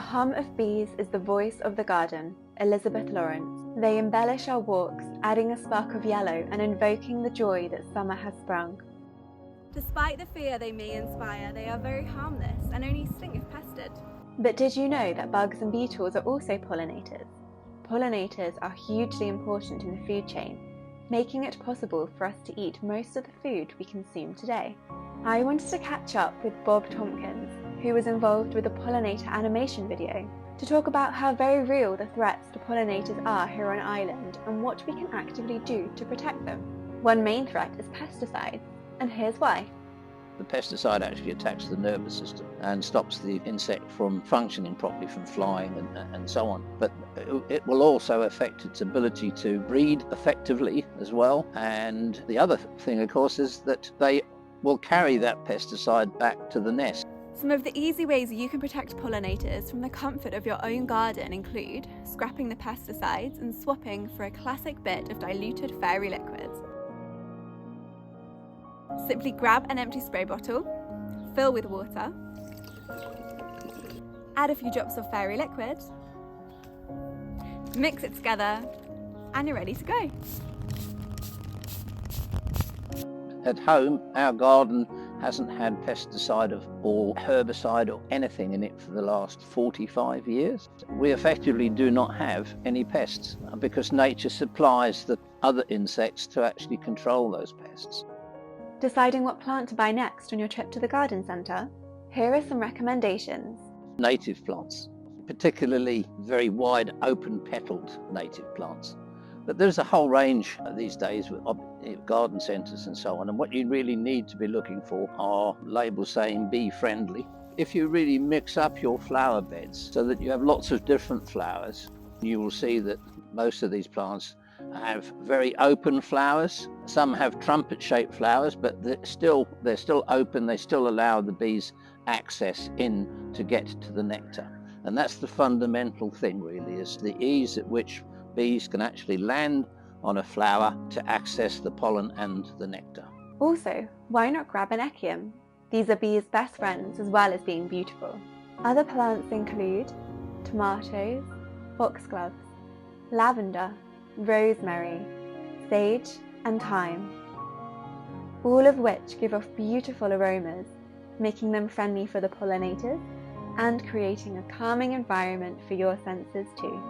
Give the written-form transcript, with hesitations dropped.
hum of bees is the voice of the garden, Elizabeth Lawrence. They embellish our walks, adding a spark of yellow and invoking the joy that summer has sprung. Despite the fear they may inspire, they are very harmless and only sting if pestered. But did you know that bugs and beetles are also pollinators? Pollinators are hugely important in the food chain, making it possible for us to eat most of the food we consume today. I wanted to catch up with Bob Tompkins, who was involved with the pollinator animation video, to talk about how very real the threats to pollinators are here on Ireland and what we can actively do to protect them. One main threat is pesticides, and here's why. The pesticide actually attacks the nervous system and stops the insect from functioning properly, from flying and so on. But it will also affect its ability to breed effectively as well. And the other thing, of course, is that they will carry that pesticide back to the nest. Some of the easy ways you can protect pollinators from the comfort of your own garden include scrapping the pesticides and swapping for a classic bit of diluted fairy liquid. Simply grab an empty spray bottle, fill with water, add a few drops of fairy liquid, mix it together, and you're ready to go. At home, our garden hasn't had pesticide or herbicide or anything in it for the last 45 years. We effectively do not have any pests because nature supplies the other insects to actually control those pests. Deciding what plant to buy next on your trip to the garden centre? Here are some recommendations. Native plants, particularly very wide open petaled native plants. But there's a whole range these days with garden centres and so on, and what you really need to be looking for are labels saying bee friendly. If you really mix up your flower beds so that you have lots of different flowers, you will see that most of these plants have very open flowers. Some have trumpet-shaped flowers, but they're still open. They still allow the bees access in to get to the nectar. And that's the fundamental thing, really, is the ease at which bees can actually land on a flower to access the pollen and the nectar. Also, why not grab an echium? These are bees' best friends as well as being beautiful. Other plants include tomatoes, foxgloves, lavender, rosemary, sage and thyme, all of which give off beautiful aromas, making them friendly for the pollinators and creating a calming environment for your senses too.